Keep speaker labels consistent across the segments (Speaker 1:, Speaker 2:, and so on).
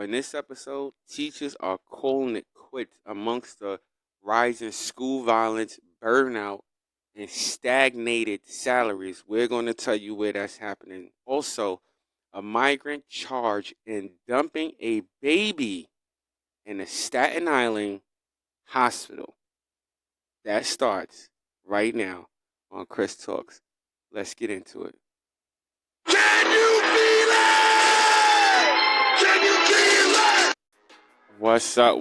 Speaker 1: In this episode, teachers are calling it quits amongst the rising school violence, burnout, and stagnated salaries. We're going to tell you where that's happening. Also, a migrant charged in dumping a baby in a Staten Island hospital. That starts right now on Chris Talks. Let's get into it.
Speaker 2: Can you feel it? Can you feel it?
Speaker 1: What's up?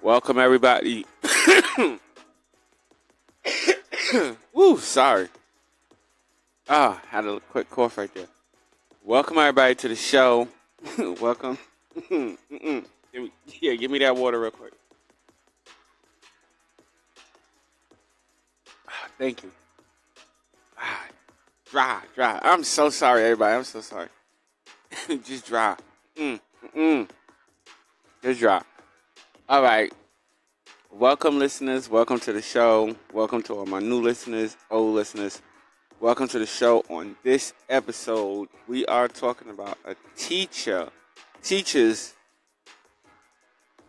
Speaker 1: Welcome everybody. Woo, sorry. Had a quick cough right there. Welcome everybody to the show. Welcome. Give me that water real quick. Thank you. Dry. I'm so sorry, everybody. I'm so sorry. Just dry. Just dry. All right. Welcome, listeners. Welcome to the show. Welcome to all my new listeners, old listeners. Welcome to the show. On this episode, we are talking about a teacher. Teachers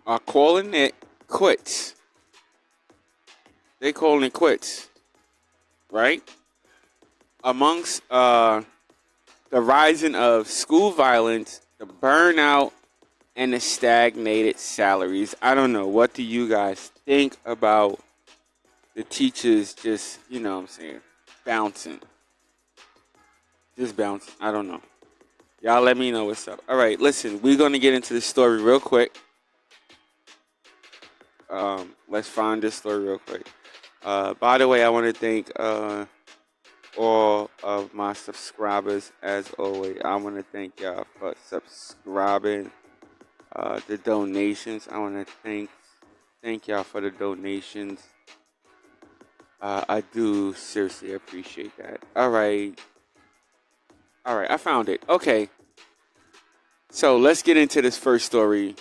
Speaker 1: are calling it quits. They calling it quits, right? Amongst the rising of school violence, the burnout, and the stagnated salaries. I don't know. What do you guys think about the teachers just, bouncing? Just bouncing. I don't know. Y'all let me know what's up. All right, listen, we're going to get into the story real quick. Let's find this story real quick. By the way, I want to thank all of my subscribers. As always, I want to thank y'all for subscribing. The donations, I want to thank y'all for the donations. I do seriously appreciate that. All right, I found it. Okay, so let's get into this first story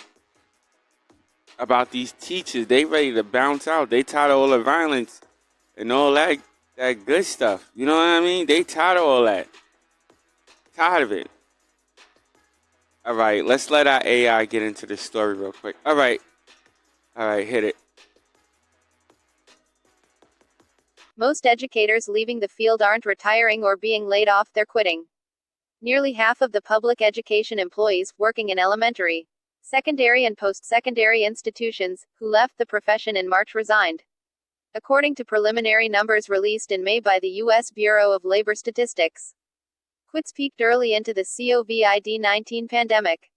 Speaker 1: about these teachers. They ready to bounce out. They tired of all the violence and all that good stuff. You know what I mean? They tired of all that. Tired of it. All right, let's let our AI get into this story real quick. All right, hit it.
Speaker 3: Most educators leaving the field aren't retiring or being laid off, they're quitting. Nearly half of the public education employees working in elementary, secondary, and post-secondary institutions who left the profession in March resigned. According to preliminary numbers released in May by the U.S. Bureau of Labor Statistics. Quits peaked early into the COVID-19 pandemic,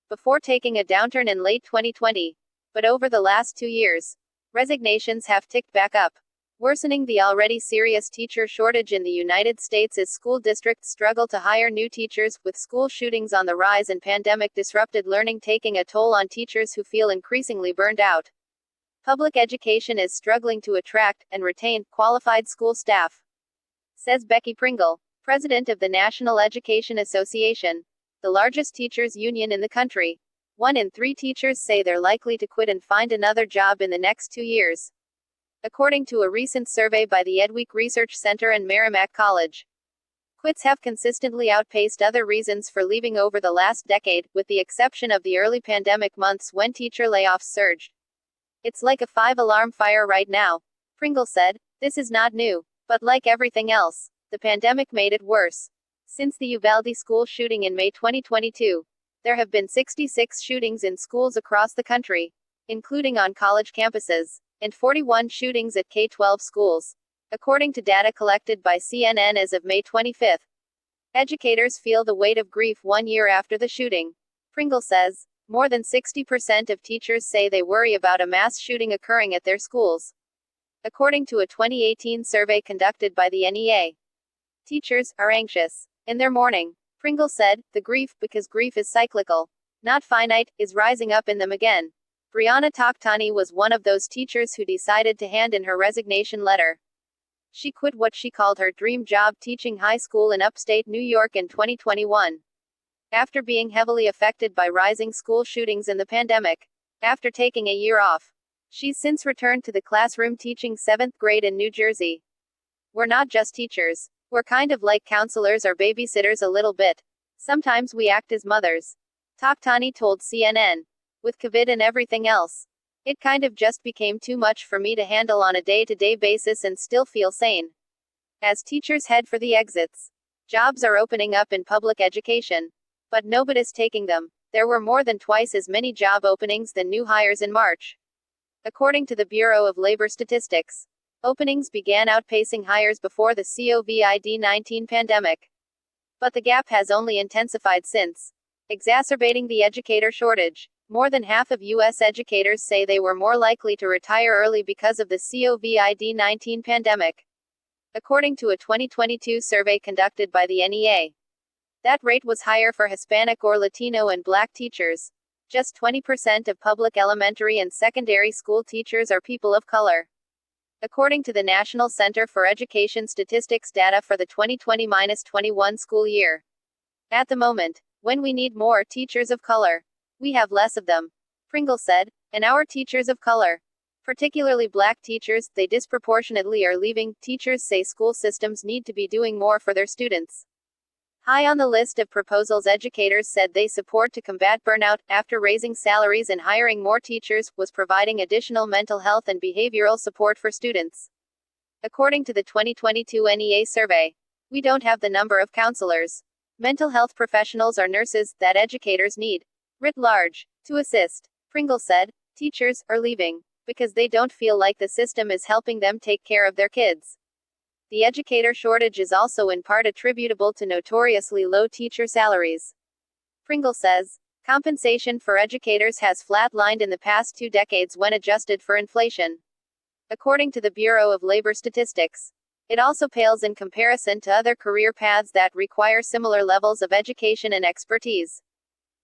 Speaker 3: before taking a downturn in late 2020. But over the last 2 years, resignations have ticked back up, worsening the already serious teacher shortage in the United States as school districts struggle to hire new teachers, with school shootings on the rise and pandemic-disrupted learning taking a toll on teachers who feel increasingly burned out. Public education is struggling to attract and retain qualified school staff, says Becky Pringle, president of the National Education Association, the largest teachers union in the country. 1 in 3 teachers say they're likely to quit and find another job in the next 2 years, according to a recent survey by the Edweek Research Center and Merrimack College. Quits have consistently outpaced other reasons for leaving over the last decade, with the exception of the early pandemic months when teacher layoffs surged. It's like a 5-alarm fire right now, Pringle said. This is not new, but like everything else, the pandemic made it worse. Since the Uvalde school shooting in May 2022, there have been 66 shootings in schools across the country, including on college campuses, and 41 shootings at K-12 schools, according to data collected by CNN as of May 25. Educators feel the weight of grief 1 year after the shooting, Pringle says. More than 60% of teachers say they worry about a mass shooting occurring at their schools, according to a 2018 survey conducted by the NEA. Teachers are anxious in their mourning, Pringle said. The grief, because grief is cyclical, not finite, is rising up in them again. Brianna Tokhtani was one of those teachers who decided to hand in her resignation letter. She quit what she called her dream job teaching high school in upstate New York in 2021. After being heavily affected by rising school shootings in the pandemic. After taking a year off, she's since returned to the classroom teaching 7th grade in New Jersey. We're not just teachers. We're kind of like counselors or babysitters a little bit. Sometimes we act as mothers. Taktani told CNN. With COVID and everything else, it kind of just became too much for me to handle on a day-to-day basis and still feel sane. As teachers head for the exits, jobs are opening up in public education, but nobody's taking them. There were more than twice as many job openings than new hires in March. According to the Bureau of Labor Statistics, openings began outpacing hires before the COVID-19 pandemic. But the gap has only intensified since, exacerbating the educator shortage. More than half of U.S. educators say they were more likely to retire early because of the COVID-19 pandemic, according to a 2022 survey conducted by the NEA. That rate was higher for Hispanic or Latino and Black teachers. Just 20% of public elementary and secondary school teachers are people of color, according to the National Center for Education Statistics data for the 2020-21 school year. At the moment, when we need more teachers of color, we have less of them, Pringle said, and our teachers of color, particularly Black teachers, they disproportionately are leaving. Teachers say school systems need to be doing more for their students. High on the list of proposals educators said they support to combat burnout, after raising salaries and hiring more teachers, was providing additional mental health and behavioral support for students. According to the 2022 NEA survey, we don't have the number of counselors, mental health professionals or nurses that educators need, writ large, to assist. Pringle said, teachers are leaving because they don't feel like the system is helping them take care of their kids. The educator shortage is also in part attributable to notoriously low teacher salaries. Pringle says, compensation for educators has flatlined in the past 2 decades when adjusted for inflation, according to the Bureau of Labor Statistics. It also pales in comparison to other career paths that require similar levels of education and expertise.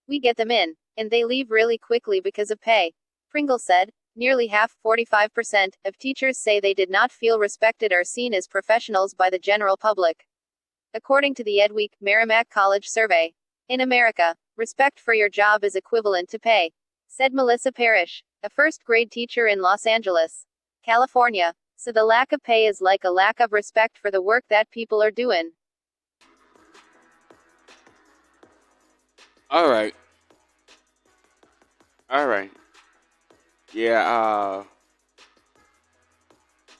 Speaker 3: We get them in, and they leave really quickly because of pay, Pringle said. Nearly half, 45%, of teachers say they did not feel respected or seen as professionals by the general public, according to the Edweek Merrimack College survey. In America, respect for your job is equivalent to pay, said Melissa Parrish, a first-grade teacher in Los Angeles, California. So the lack of pay is like a lack of respect for the work that people are doing.
Speaker 1: All right. All right. Yeah,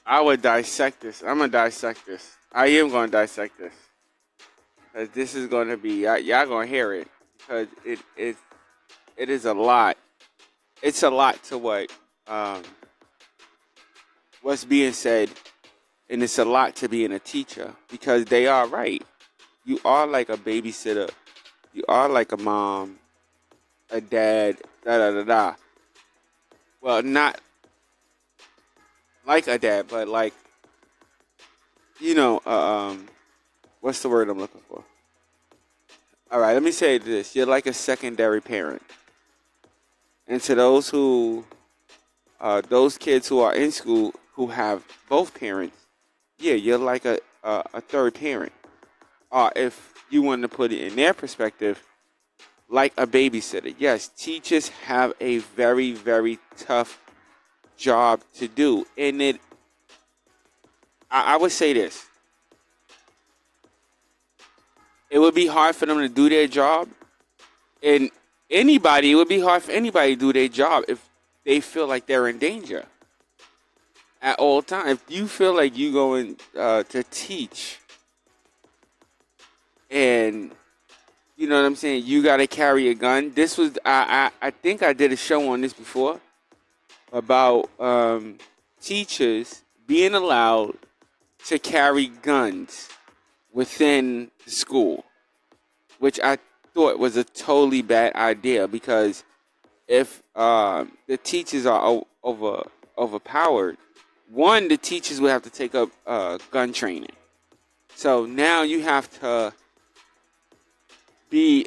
Speaker 1: I would dissect this. I'm going to dissect this. I am going to dissect this. Because this is going to be, y'all going to hear it. Because it is a lot. It's a lot to what's being said. And it's a lot to being a teacher. Because they are right. You are like a babysitter. You are like a mom, a dad, da-da-da-da. Well, not like a dad, but like, what's the word I'm looking for? All right, let me say this. You're like a secondary parent. And to those those kids who are in school who have both parents, yeah, you're like a third parent. Or if you want to put it in their perspective, like a babysitter. Yes, teachers have a very, very tough job to do. And I would say this. It would be hard for them to do their job. And it would be hard for anybody to do their job if they feel like they're in danger at all times. If you feel like you're going to teach and you know what I'm saying, you got to carry a gun. This was, I think I did a show on this before about teachers being allowed to carry guns within the school, which I thought was a totally bad idea because if the teachers are overpowered, one, the teachers will have to take up gun training. So now you have to be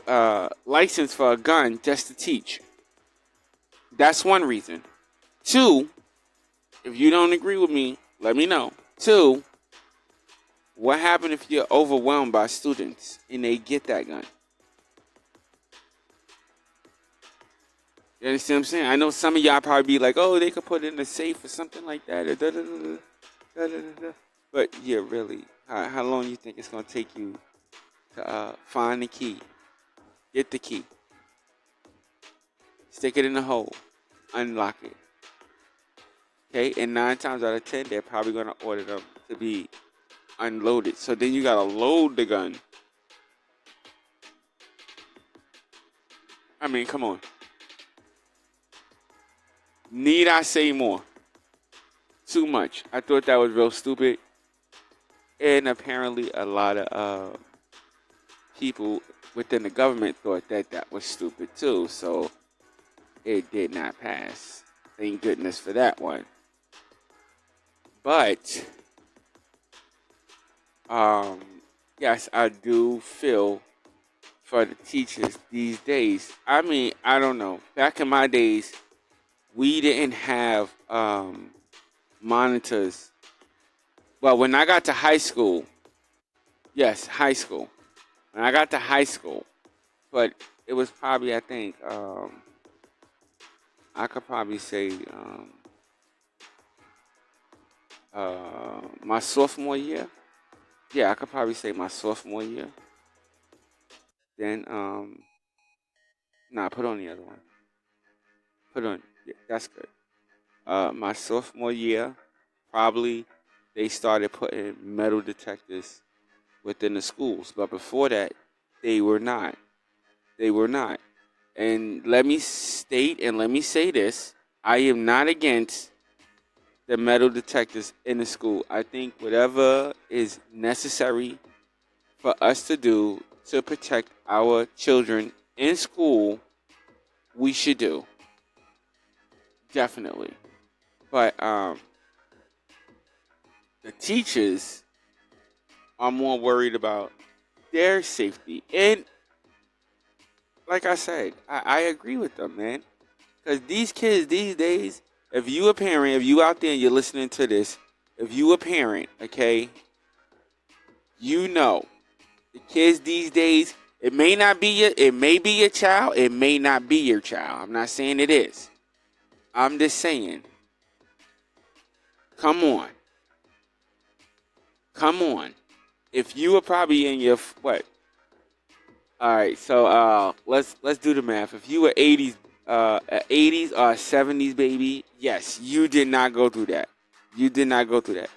Speaker 1: licensed for a gun just to teach. That's one reason. Two, if you don't agree with me, let me know. Two, what happens if you're overwhelmed by students and they get that gun? You understand what I'm saying? I know some of y'all probably be like, oh, they could put it in a safe or something like that. Or da, da, da, da, da, da. But yeah, really, how long you think it's going to take you to find the key get the key, stick it in the hole, unlock it. Okay, and 9 times out of 10, they're probably gonna order them to be unloaded. So then you gotta load the gun. I mean, come on. Need I say more? Too much. I thought that was real stupid. And apparently a lot of people within the government thought that that was stupid too. So it did not pass. Thank goodness for that one. But, yes, I do feel for the teachers these days. I mean, I don't know. Back in my days, we didn't have monitors. Well, when I got to high school, yes, high school. When I got to high school, but it was probably, I think, I could probably say my sophomore year. Yeah, I could probably say my sophomore year. Then, put on the other one. Put on, yeah, that's good. My sophomore year, probably they started putting metal detectors within the schools. But before that, they were not. They were not. And let me state and let me say this. I am not against the metal detectors in the school. I think whatever is necessary for us to do to protect our children in school, we should do. Definitely. But the teachers are more worried about their safety. And like I said, I agree with them, man. Because these kids these days, if you a parent, if you out there and you're listening to this, if you a parent, okay, you know, the kids these days, it may be your child, it may not be your child. I'm not saying it is. I'm just saying, come on. Come on. If you were probably in your, what? All right, so let's do the math. If you were 80s, 80s or 70s baby, yes, you did not go through that. You did not go through that.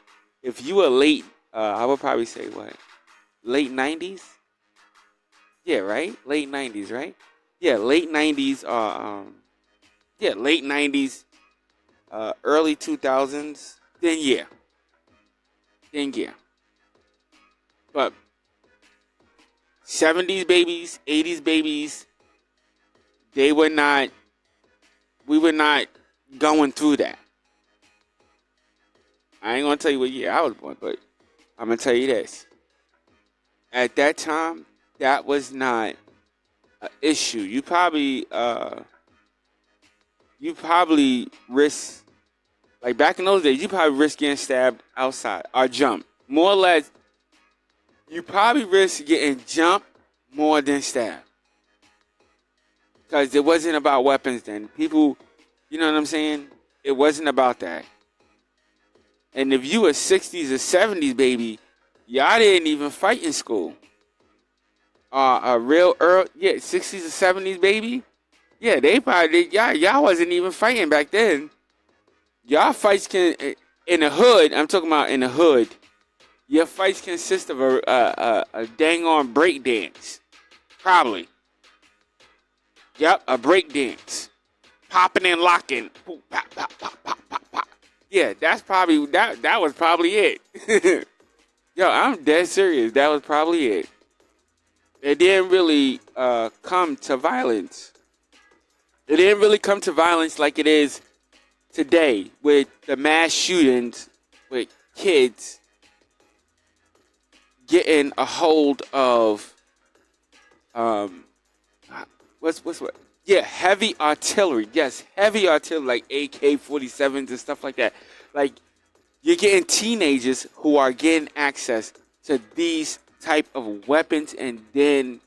Speaker 1: If you were late, I would probably say what? Late 90s? Yeah, right? Late 90s, right? Yeah, late 90s late 90s, early 2000s, then yeah. Then yeah. But 70s babies, 80s babies, we were not going through that. I ain't gonna tell you what year I was born, but I'm gonna tell you this. At that time, that was not an issue. You probably risk, like back in those days, you probably risk getting stabbed outside or jumped. More or less, you probably risk getting jumped more than stabbed. Because it wasn't about weapons then. People, you know what I'm saying? It wasn't about that. And if you were 60s or 70s, baby, y'all didn't even fight in school. A real early, 60s or 70s, baby. Yeah, they probably, y'all wasn't even fighting back then. Y'all fights in the hood, I'm talking about in the hood, your fights consist of a dang on break dance. Probably. Yep, a break dance. Popping and locking. Pop, pop, pop, pop, pop, pop. Yeah, that's probably, that was probably it. Yo, I'm dead serious. That was probably it. It didn't really come to violence. It didn't really come to violence like it is today with the mass shootings, with kids getting a hold of what? Yeah, heavy artillery. Yes, heavy artillery like AK-47s and stuff like that. Like, you're getting teenagers who are getting access to these type of weapons, and then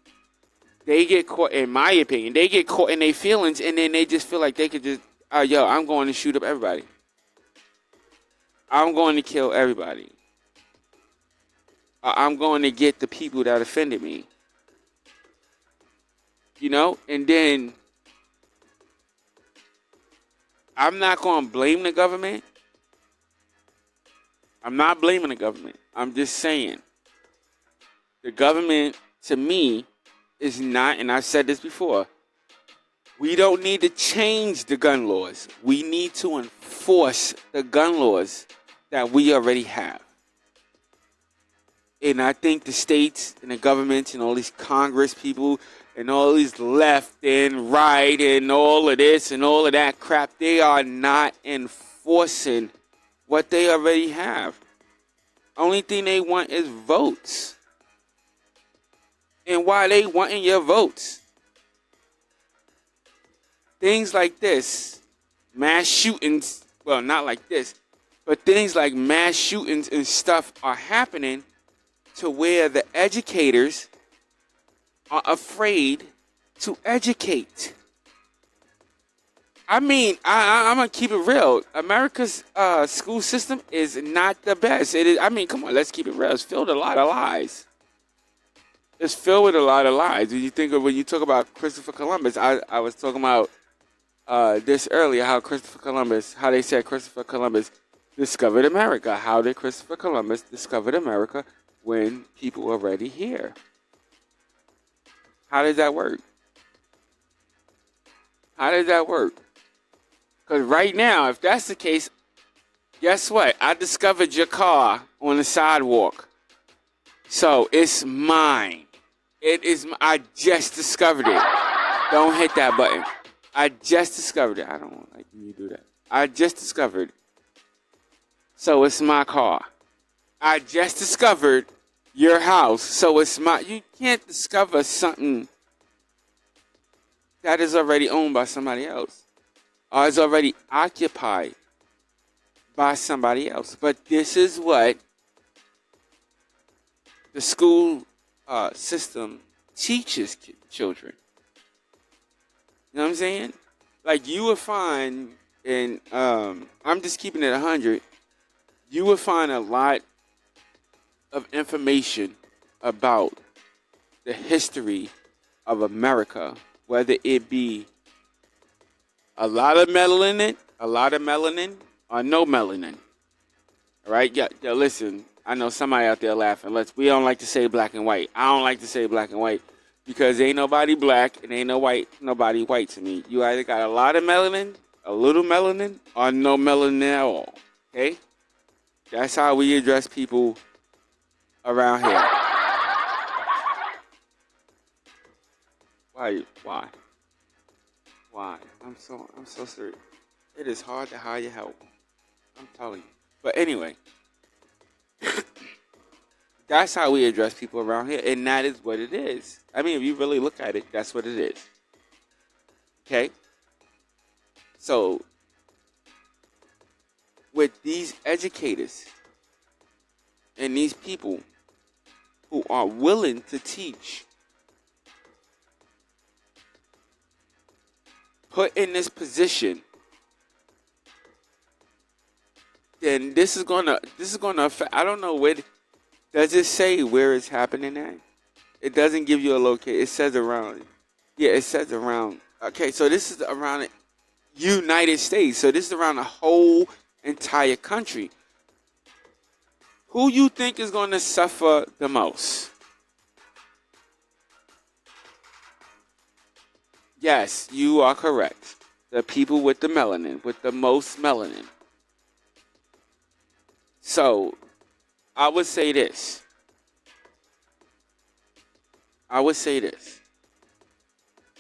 Speaker 1: they get caught, in my opinion, they get caught in their feelings, and then they just feel like they could just, I'm going to shoot up everybody. I'm going to kill everybody. I'm going to get the people that offended me. And then I'm not going to blame the government. I'm not blaming the government. I'm just saying the government, to me, is not, and I've said this before, we don't need to change the gun laws. We need to enforce the gun laws that we already have. And I think the states and the governments and all these Congress people and all these left and right and all of this and all of that crap, they are not enforcing what they already have. Only thing they want is votes. And why they wanting your votes? Things like this, mass shootings, well, not like this, but things like mass shootings and stuff are happening to where the educators are afraid to educate. I mean, I'm going to keep it real. America's school system is not the best. It is. I mean, come on, let's keep it real. It's filled with a lot of lies. It's filled with a lot of lies. When you talk about Christopher Columbus, I was talking about this earlier, how they said Christopher Columbus discovered America. How did Christopher Columbus discover America when people were already here? How does that work? How does that work? Because right now, if that's the case, guess what? I discovered your car on the sidewalk. So it's mine. I just discovered it. Don't hit that button. I just discovered it. I don't like when you do that. I just discovered it. So it's my car. I just discovered your house. So it's you can't discover something that is already owned by somebody else or is already occupied by somebody else. But this is what the school system teaches children. You know what I'm saying? Like you would find, and I'm just keeping it 100, you would find a lot of information about the history of America, whether it be a lot of melanin, or no melanin. All right? Yeah, listen, I know somebody out there laughing. We don't like to say black and white. I don't like to say black and white because ain't nobody black and ain't nobody white to me. You either got a lot of melanin, a little melanin, or no melanin at all. Okay? That's how we address people around here. Why? I'm so serious. It is hard to hire help. I'm telling you. But anyway, that's how we address people around here, and that is what it is. I mean, if you really look at it, that's what it is. Okay? So, with these educators and these people who are willing to teach, put in this position, then this is gonna affect. I don't know where. Does it say where it's happening at? It doesn't give you a location. It says around. Yeah, it says around. Okay, so this is around the United States. So this is around the whole entire country. Who you think is going to suffer the most? Yes, you are correct. The people with the melanin, with the most melanin. So, I would say this.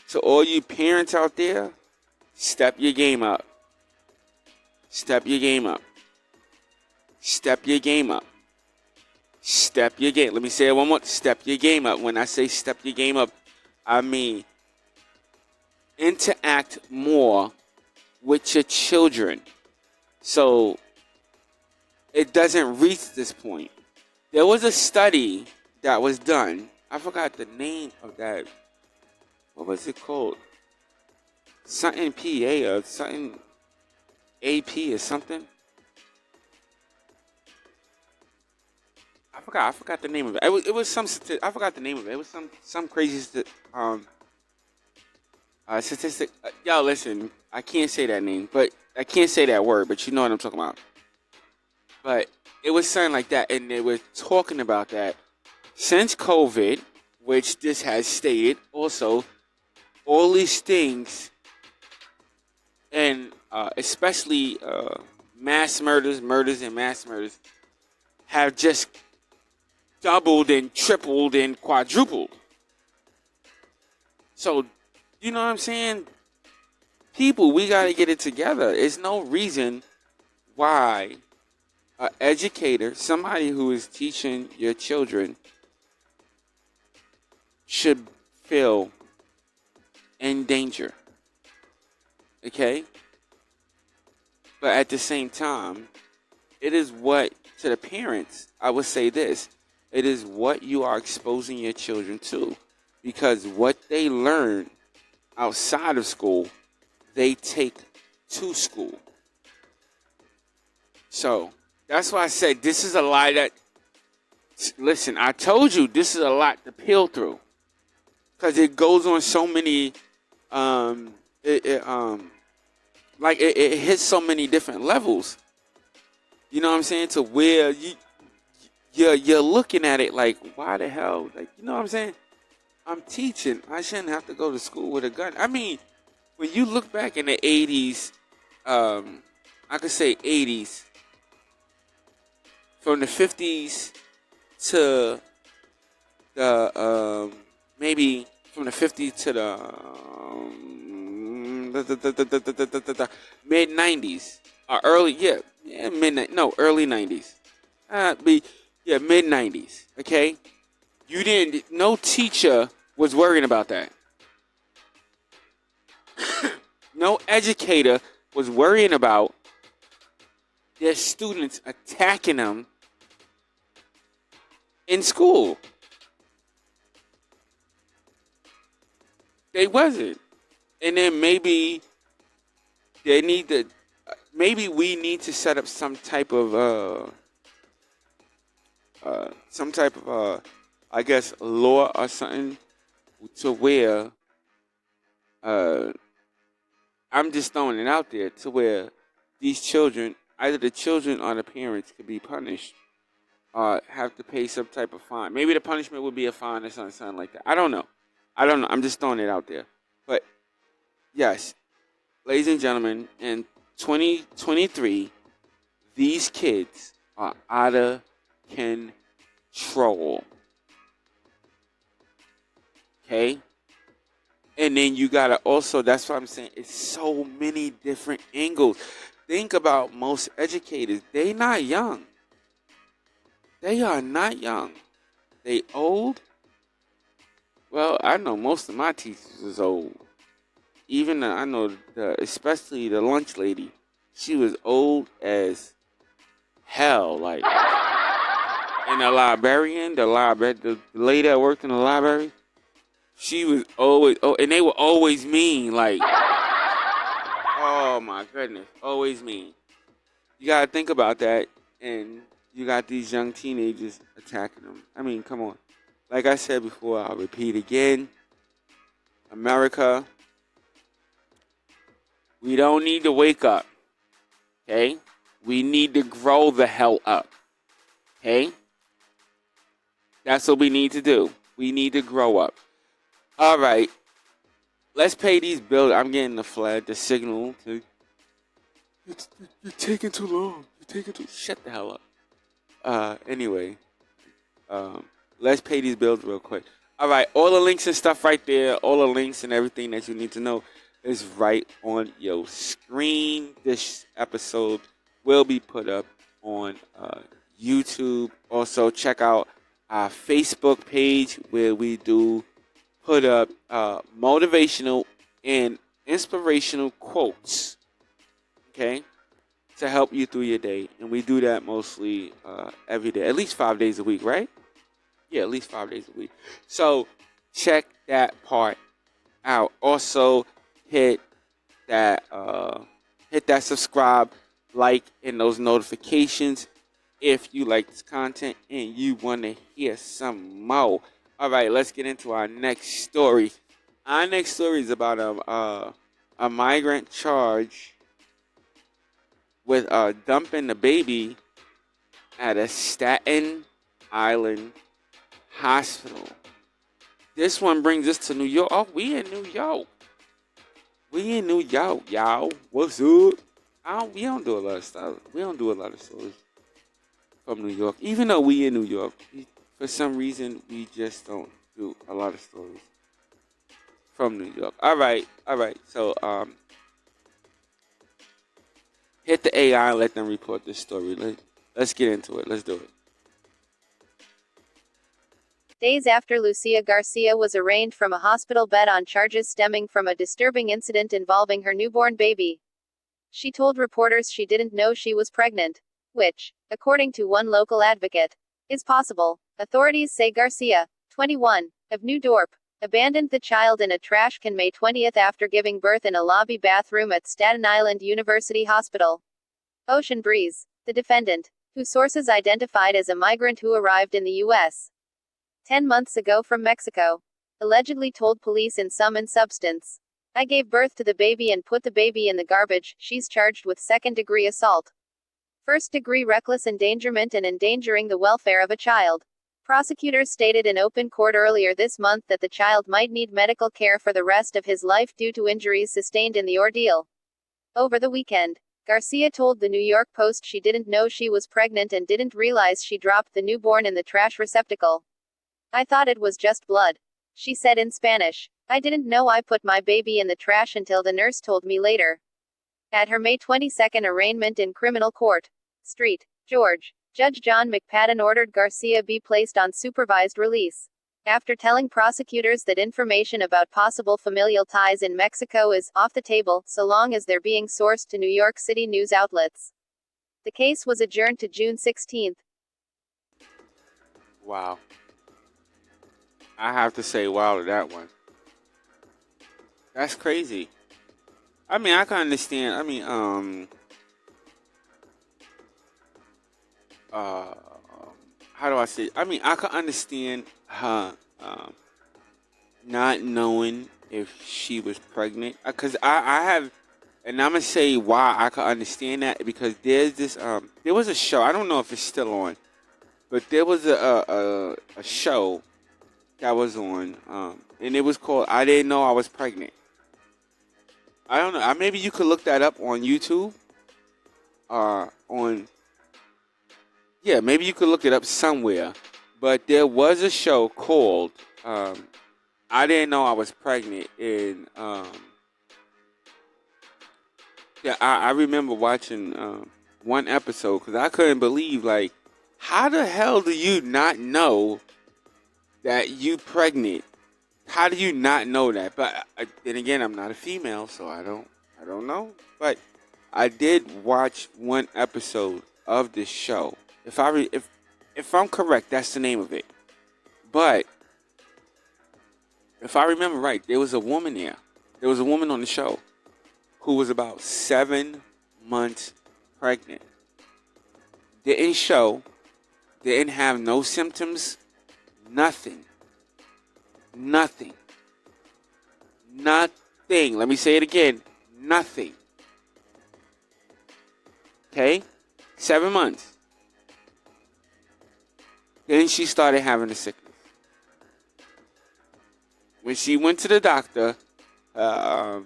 Speaker 1: To all you parents out there, step your game up. Step your game up. Step your game up. Step your game. Let me say it one more. Step your game up. When I say step your game up, I mean interact more with your children. So it doesn't reach this point. There was a study that was done. I forgot the name of that. What was it called? Something PA or something AP or something. I forgot the name of it. It was some. I forgot the name of it. It was some crazy Statistic. Yo, listen, I can't say that name, but I can't say that word, but you know what I'm talking about. But it was something like that, and they were talking about that since COVID, which this has stated also, all these things, and especially mass murders, and mass murders, have just doubled and tripled and quadrupled. So, you know what I'm saying? People, we got to get it together. There's no reason why an educator, somebody who is teaching your children, should feel in danger. Okay? But at the same time, it is what, to the parents, I would say this, it is what you are exposing your children to. Because what they learn outside of school, they take to school. So, that's why I said this is a lie that, listen, I told you this is a lot to peel through. Because it goes on so many, it hits so many different levels. You know what I'm saying? To where you're looking at it like, why the hell? Like, you know what I'm saying? I'm teaching. I shouldn't have to go to school with a gun. I mean, when you look back in the 80s, I could say 80s, from the 50s to the maybe from the 50s to the mid 90s or early early 90s, mid 90s. Okay, no teacher was worrying about that. No educator was worrying about their students attacking them in school. They wasn't. And then maybe we need to set up some type of I guess law or something, to where I'm just throwing it out there, to where these children, either the children or the parents, could be punished or have to pay some type of fine. Maybe the punishment would be a fine or something like that. I don't know. I'm just throwing it out there. But yes, ladies and gentlemen, in 2023, these kids are out of control. Okay? And then you gotta also, that's what I'm saying, it's so many different angles. Think about most educators. They not young. They are not young. They old. Well, I know most of my teachers is old. Even I know, especially the lunch lady, she was old as hell. Like, and the lady that worked in the library, she was always, and they were always mean. Like, oh my goodness, always mean. You gotta think about that, and you got these young teenagers attacking them. I mean, come on. Like I said before, I'll repeat again. America, we don't need to wake up. Okay? We need to grow the hell up. Okay? That's what we need to do. We need to grow up. All right. Let's pay these bills. I'm getting the signal. You're taking too long. Shut the hell up. Anyway. Let's pay these bills real quick. All right. All the links and stuff right there. All the links and everything that you need to know is right on your screen. This episode will be put up on YouTube. Also, check out our Facebook page, where we do put up motivational and inspirational quotes, okay, to help you through your day. And we do that mostly every day, at least 5 days a week, right? Yeah, at least 5 days a week. So check that part out. Also, hit that subscribe, like, and those notifications if you like this content and you want to hear some more. All right, let's get into our next story. Our next story is about a migrant charged with dumping the baby at a Staten Island hospital. This one brings us to New York. Oh, we in New York. We in New York, y'all. What's up? We don't do a lot of stuff. We don't do a lot of stories from New York. Even though we in New York, for some reason, we just don't do a lot of stories from New York. All right. So, hit the AI and let them report this story. Let's get into it. Let's do it.
Speaker 3: Days after Lucia Garcia was arraigned from a hospital bed on charges stemming from a disturbing incident involving her newborn baby, she told reporters she didn't know she was pregnant, which, according to one local advocate, is possible. Authorities say Garcia, 21, of New Dorp, abandoned the child in a trash can May 20th after giving birth in a lobby bathroom at Staten Island University Hospital. Ocean Breeze, the defendant, who sources identified as a migrant who arrived in the U.S. 10 months ago from Mexico, allegedly told police in sum and substance, "I gave birth to the baby and put the baby in the garbage." She's charged with second-degree assault, first-degree reckless endangerment, and endangering the welfare of a child. Prosecutors stated in open court earlier this month that the child might need medical care for the rest of his life due to injuries sustained in the ordeal. Over the weekend, Garcia told the New York Post she didn't know she was pregnant and didn't realize she dropped the newborn in the trash receptacle. "I thought it was just blood," she said in Spanish. "I didn't know I put my baby in the trash until the nurse told me later." At her May 22 arraignment in criminal court, St. George, Judge John McPadden ordered Garcia be placed on supervised release, after telling prosecutors that information about possible familial ties in Mexico is off the table, so long as they're being sourced to New York City news outlets. The case was adjourned to June 16.
Speaker 1: Wow. I have to say wow to that one. That's crazy. I mean, I can understand. Uh, how do I say? I mean, I can understand her not knowing if she was pregnant. Because I have, and I'm gonna say why I can understand that because there's this there was a show. I don't know if it's still on, but there was a show that was on, and it was called "I Didn't Know I Was Pregnant." I don't know. Maybe you could look that up on YouTube. On Yeah, maybe you could look it up somewhere. But there was a show called "I Didn't Know I Was Pregnant," and yeah, I remember watching one episode because I couldn't believe how the hell do you not know that you pregnant? How do you not know that? But then again, I'm not a female, so I don't know. But I did watch one episode of this show. If I'm correct, that's the name of it. But if I remember right, there was a woman there. There was a woman on the show who was about 7 months pregnant. Didn't show, didn't have no symptoms, nothing. Nothing. Nothing. Let me say it again. Nothing. Okay? 7 months. Then she started having a sickness. When she went to the doctor, I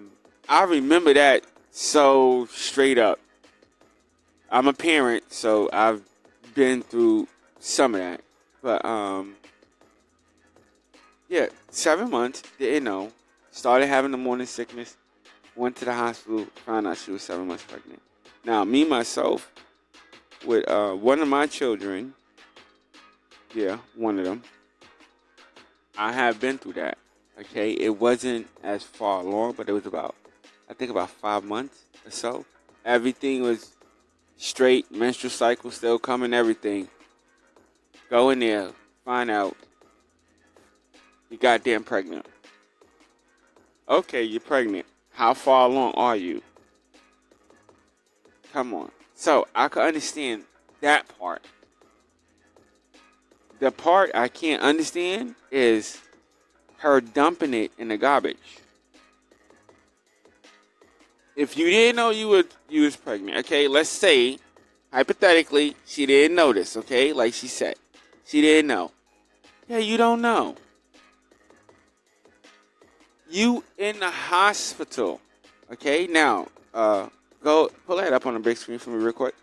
Speaker 1: remember that so straight up. I'm a parent, so I've been through some of that. But, yeah, 7 months, didn't know. Started having the morning sickness. Went to the hospital, found out she was 7 months pregnant. Now, me, myself, with one of my children, yeah, one of them, I have been through that. Okay, it wasn't as far along, but it was about 5 months or so. Everything was straight, menstrual cycle still coming, everything. Go in there, find out you're goddamn pregnant. Okay, you're pregnant. How far along are you? Come on. So I can understand that part. The part I can't understand is her dumping it in the garbage. If you didn't know you was pregnant, okay, let's say, hypothetically, she didn't know this, okay, like she said. She didn't know. Yeah, you don't know. You in the hospital, okay? Now, go pull that up on the big screen for me real quick.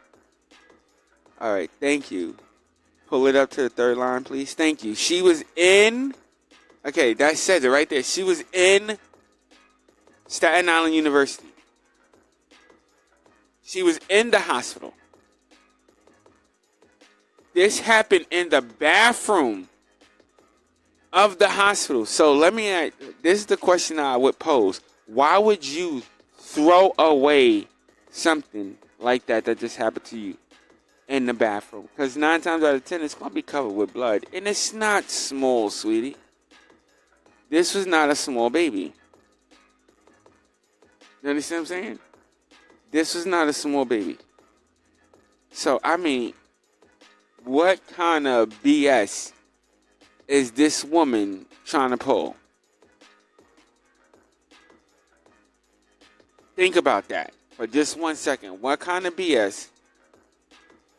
Speaker 1: All right, thank you. Pull it up to the third line, please. Thank you. She was in, okay, that says it right there. She was in Staten Island University. She was in the hospital. This happened in the bathroom of the hospital. So let me ask, this is the question I would pose. Why would you throw away something like that just happened to you in the bathroom? Because 9 times out of 10, it's going to be covered with blood. And it's not small, sweetie. This was not a small baby. You understand what I'm saying? This was not a small baby. So, I mean, what kind of BS is this woman trying to pull? Think about that for just 1 second. What kind of BS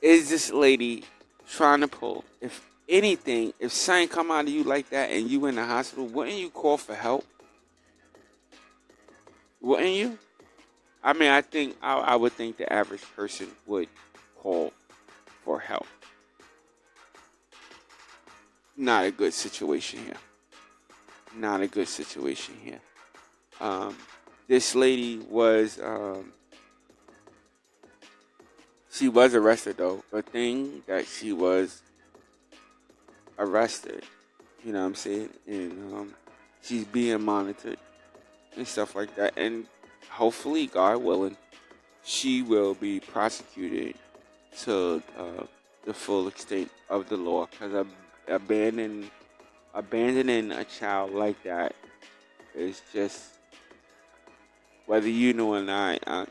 Speaker 1: is this lady trying to pull? If anything, if something come out of you like that and you in the hospital, wouldn't you call for help? Wouldn't you? I mean, I would think the average person would call for help. Not a good situation here. Not a good situation here. This lady was, she was arrested though. The thing that she was arrested, you know what I'm saying? And she's being monitored and stuff like that. And hopefully, God willing, she will be prosecuted to the full extent of the law. Because abandoning a child like that is just, whether you know or not,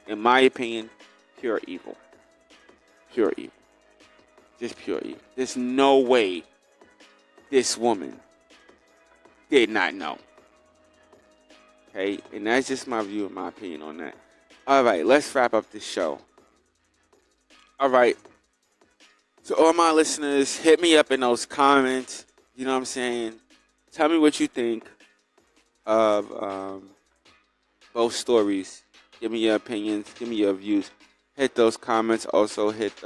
Speaker 1: in my opinion, pure evil. Pure evil. Just pure evil. There's no way this woman did not know. Okay? And that's just my view and my opinion on that. Alright, let's wrap up this show. Alright. To all my listeners, hit me up in those comments. You know what I'm saying? Tell me what you think of both stories. Give me your opinions. Give me your views. Hit those comments. Also hit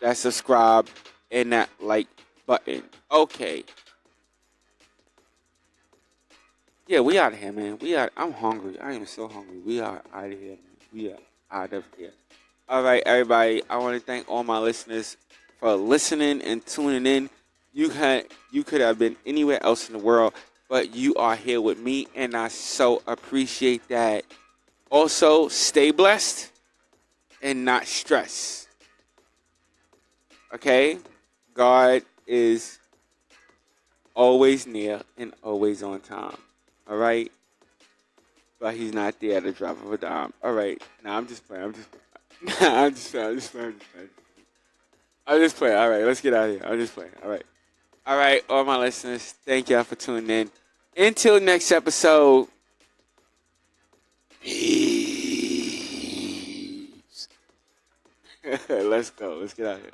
Speaker 1: that subscribe and that like button. Okay. Yeah, we out of here, man. I'm hungry. I am so hungry. We are out of here, man. We are out of here. All right, everybody. I want to thank all my listeners for listening and tuning in. You could have been anywhere else in the world, but you are here with me, and I so appreciate that. Also, stay blessed and not stressed. Okay? God is always near and always on time. All right? But he's not there at the drop of a dime. All right. Nah, I'm just playing. I'm just playing. All right, let's get out of here. I'm just playing. All right. All right, all my listeners, thank y'all for tuning in. Until next episode, peace. Let's go. Let's get out of here.